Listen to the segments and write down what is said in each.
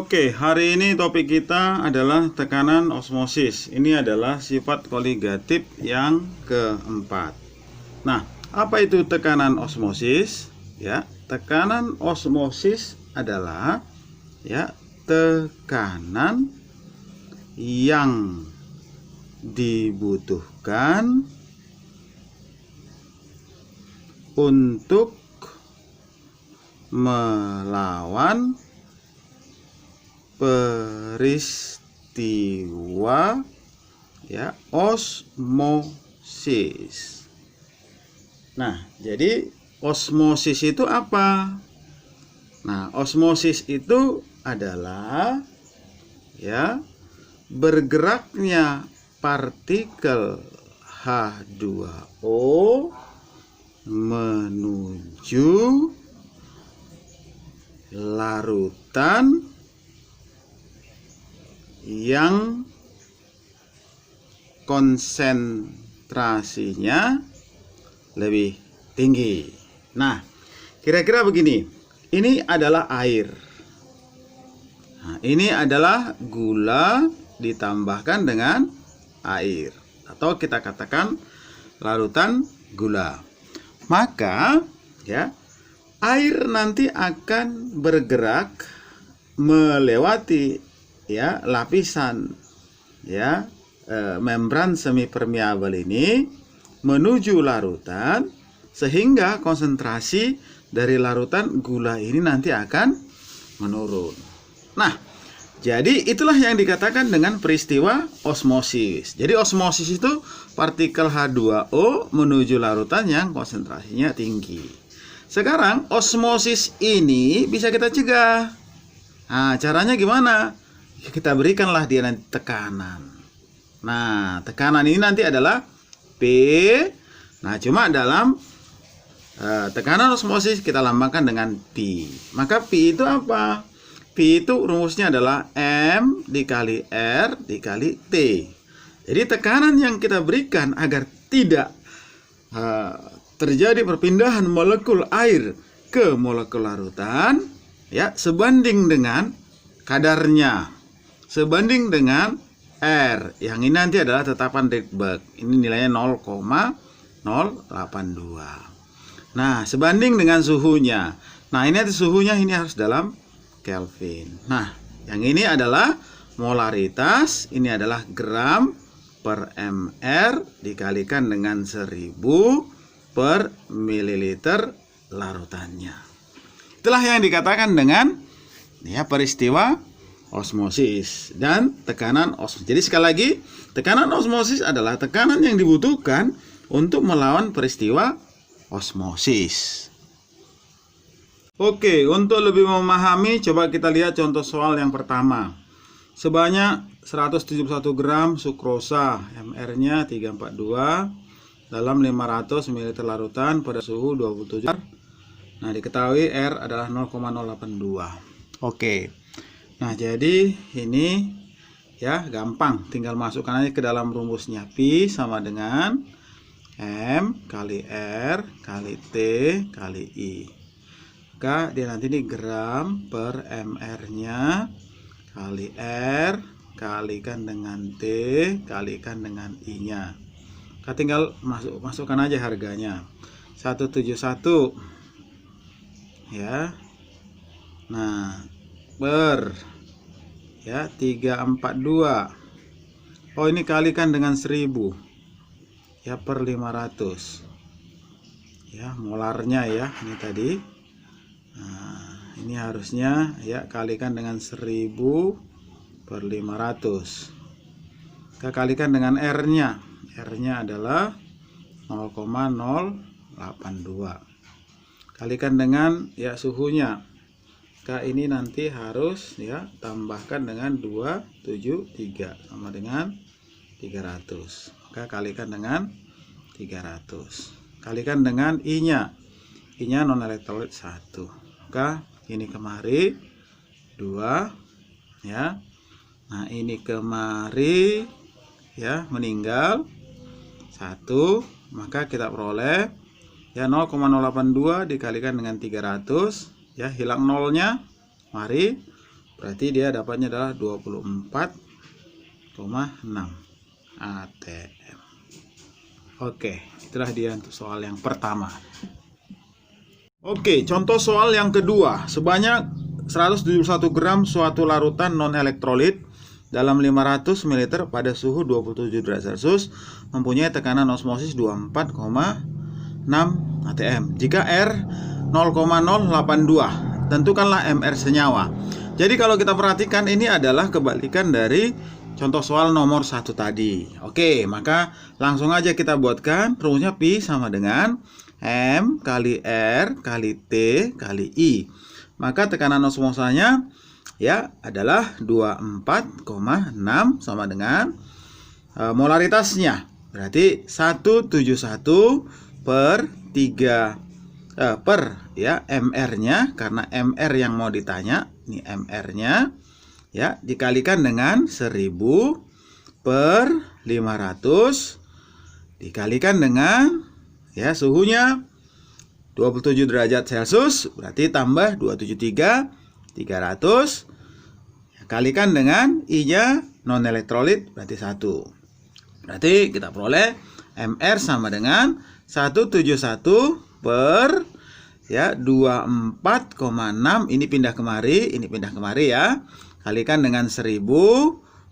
Oke, hari ini topik kita adalah tekanan osmosis. Ini adalah sifat koligatif yang keempat. Nah, apa itu tekanan osmosis? Ya, tekanan osmosis adalah tekanan yang dibutuhkan untuk melawan peristiwa osmosis. Nah, jadi osmosis itu apa? Nah, osmosis itu adalah bergeraknya partikel H2O menuju larutan yang konsentrasinya lebih tinggi. Nah, kira-kira begini. Ini adalah air. Nah, ini adalah gula ditambahkan dengan air, atau kita katakan larutan gula. Maka air nanti akan bergerak melewati lapisan membran semipermeabel ini menuju larutan, sehingga konsentrasi dari larutan gula ini nanti akan menurun. Nah, jadi itulah yang dikatakan dengan peristiwa osmosis. Jadi osmosis itu partikel H2O menuju larutan yang konsentrasinya tinggi. Sekarang osmosis ini bisa kita cegah. Nah, caranya gimana? Kita berikanlah dia nanti tekanan. Nah, tekanan ini nanti adalah P. Nah, cuma dalam tekanan osmosis kita lambangkan dengan pi. Maka pi itu apa? Pi itu rumusnya adalah M dikali R dikali T. Jadi tekanan yang kita berikan agar tidak terjadi perpindahan molekul air ke molekul larutan sebanding dengan kadarnya, sebanding dengan R. Yang ini nanti adalah tetapan Rydberg. Ini nilainya 0,082. Nah, sebanding dengan suhunya. Nah, ini suhunya ini harus dalam Kelvin. Nah, yang ini adalah molaritas. Ini adalah gram per mr dikalikan dengan 1000 per mililiter larutannya. Itulah yang dikatakan dengan peristiwa osmosis dan tekanan osmosis. Jadi sekali lagi, tekanan osmosis adalah tekanan yang dibutuhkan untuk melawan peristiwa osmosis. Oke, untuk lebih memahami, coba kita lihat contoh soal yang pertama. Sebanyak 171 gram sukrosa, mr-nya 342 dalam 500 ml larutan pada suhu 27. Nah, diketahui R adalah 0,082. Oke. Nah, jadi ini gampang, tinggal masukkan aja ke dalam rumusnya. Pi sama dengan M kali R kali T kali I. Maka dia nanti ini gram per mr-nya kali R kalikan dengan T kalikan dengan I-nya. Kita tinggal masukkan aja harganya. 171 Nah, per 342. Oh, ini kalikan dengan 1000 per 500 molarnya ini tadi. Nah, ini harusnya kalikan dengan 1000 per 500. Kita kalikan dengan R-nya. R-nya adalah 0,082. Kalikan dengan suhunya. Ini nanti harus tambahkan dengan 273 sama dengan 300. Maka kalikan dengan 300. Kalikan dengan I-nya. I-nya non elektrolit 1. Maka ini kemari 2 Nah, ini kemari meninggal 1. Maka kita peroleh 0,082 dikalikan dengan 300 hilang nolnya, mari Berarti dia dapatnya adalah 24,6 atm. Oke, itulah dia untuk soal yang pertama. Oke, contoh soal yang kedua. Sebanyak 171 gram suatu larutan non-elektrolit dalam 500 ml pada suhu 27 derajat Celcius mempunyai tekanan osmosis 24,6 atm. Jika R 0,082, tentukanlah MR senyawa. Jadi kalau kita perhatikan, ini adalah kebalikan dari contoh soal nomor 1 tadi. Oke, maka langsung aja kita buatkan rumusnya Pi sama dengan M kali R kali T kali I. Maka tekanan osmosanya ya adalah 24,6 sama dengan molaritasnya. Berarti 171 per 3 per ya MR-nya, karena MR yang mau ditanya. Ini MR-nya ya, dikalikan dengan 1000 per 500 dikalikan dengan ya suhunya 27 derajat Celcius, berarti tambah 273 300 kalikan dengan I-nya non elektrolit, berarti 1. Berarti kita peroleh MR sama dengan 171 per ya 24,6, ini pindah kemari ya. Kalikan dengan 1000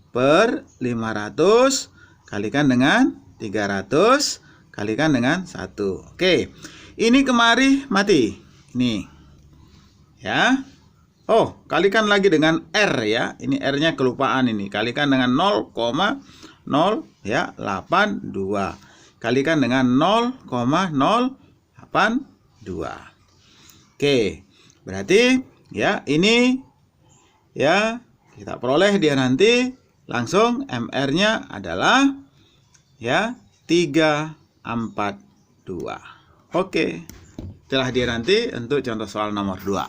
per 500 kalikan dengan 300 kalikan dengan 1. Oke. Ini kemari mati. Ini. Ya. Oh, kalikan lagi dengan R ya. Ini R-nya kelupaan ini. Kalikan dengan 0,0 ya 82. Kalikan dengan 0,082. Oke. Berarti ya ini ya kita peroleh dia nanti langsung MR-nya adalah ya 342. Oke. Itulah dia nanti untuk contoh soal nomor 2.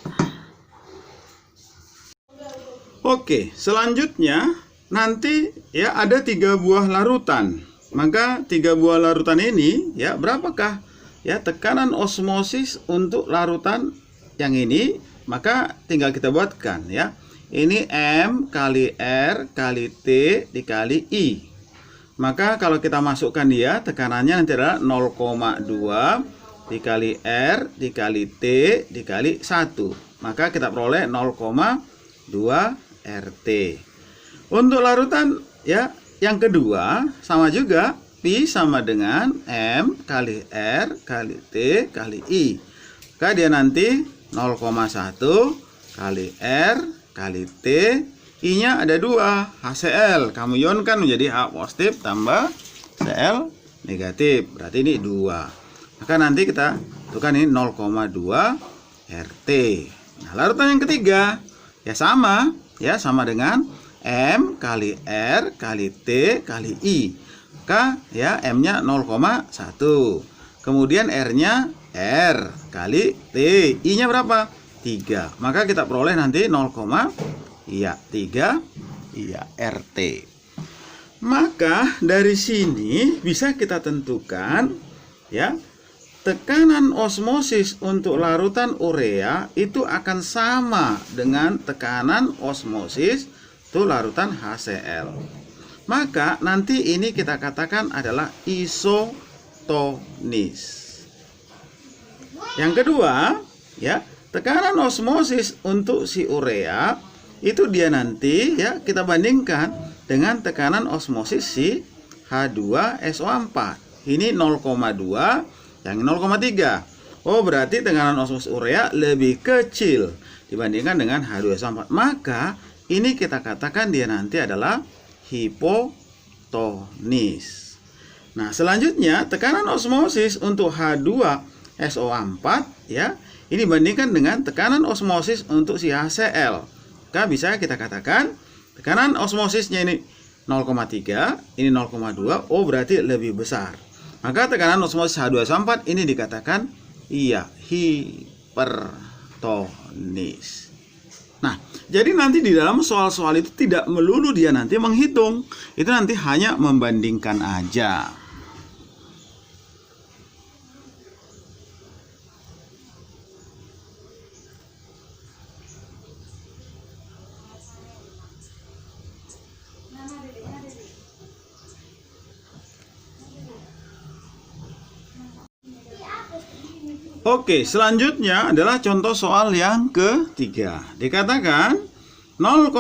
Oke, selanjutnya nanti ya ada 3 buah larutan. Maka 3 buah larutan ini ya berapakah ya tekanan osmosis untuk larutan yang ini? Maka tinggal kita buatkan ya. Ini M kali R kali T dikali I. Maka kalau kita masukkan dia, tekanannya nanti adalah 0,2 dikali R dikali T dikali 1. Maka kita peroleh 0,2 RT. Untuk larutan ya yang kedua sama juga, Pi sama dengan M kali R kali T kali I. Maka dia nanti 0,1 kali R kali T, I-nya ada 2, HCl. Kamu ionkan menjadi H positif tambah Cl negatif. Berarti ini 2. Maka nanti kita tentukan ini 0,2 RT. Nah, larutan yang ketiga ya sama dengan M kali R kali T kali I. Maka ya M-nya 0,1. Kemudian R-nya R kali T. I-nya berapa? 3. Maka kita peroleh nanti 0,3 RT. Maka dari sini bisa kita tentukan ya tekanan osmosis untuk larutan urea itu akan sama dengan tekanan osmosis untuk larutan HCl. Maka nanti ini kita katakan adalah isotonis. Yang kedua, ya, tekanan osmosis untuk si urea itu dia nanti ya kita bandingkan dengan tekanan osmosis si H2SO4. Ini 0,2, yang 0,3. Oh, berarti tekanan osmosis urea lebih kecil dibandingkan dengan H2SO4. Maka ini kita katakan dia nanti adalah hipotonis. Nah, selanjutnya tekanan osmosis untuk H2SO4 ya, ini bandingkan dengan tekanan osmosis untuk si HCl. Maka bisa kita katakan tekanan osmosisnya ini 0,3, ini 0,2. Oh, berarti lebih besar. Maka tekanan osmosis H2SO4 ini dikatakan iya hipertonis. Nah, jadi nanti di dalam soal-soal itu tidak melulu dia nanti menghitung. Itu nanti hanya membandingkan aja. Oke, selanjutnya adalah contoh soal yang ketiga. Dikatakan 0,1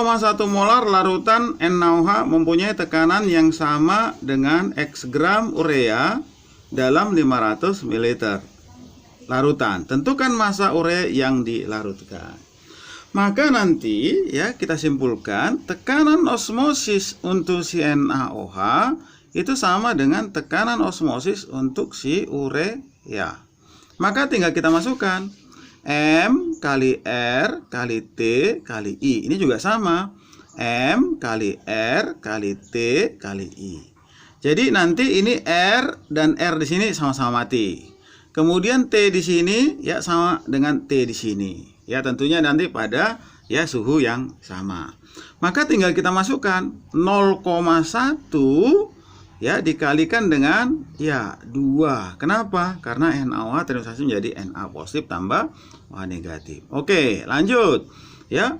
molar larutan NaOH mempunyai tekanan yang sama dengan X gram urea dalam 500 ml larutan. Tentukan massa urea yang dilarutkan. Maka nanti ya kita simpulkan tekanan osmosis untuk si NaOH itu sama dengan tekanan osmosis untuk si urea. Maka tinggal kita masukkan M kali R kali T kali I. Ini juga sama. M kali R kali T kali I. Jadi nanti ini R dan R di sini sama-sama mati. Kemudian T di sini ya sama dengan T di sini. Ya tentunya nanti pada ya suhu yang sama. Maka tinggal kita masukkan 0,1 ya dikalikan dengan ya 2. Kenapa? Karena NaOH terindikasi menjadi Na positif tambah OH negatif. Oke, lanjut. Ya.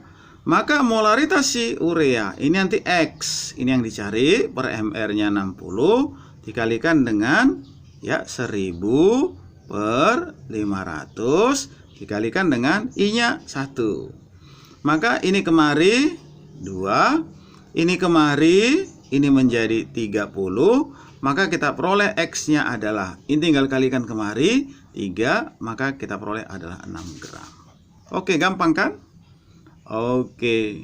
Maka molaritas si urea ini nanti X. Ini yang dicari per mR-nya 60 dikalikan dengan ya 1000 per 500 dikalikan dengan I-nya 1. Maka ini kemari 2, ini kemari ini menjadi 30, maka kita peroleh X-nya adalah, ini tinggal kalikan kemari 3, maka kita peroleh adalah 6 gram. Oke, gampang kan? Oke.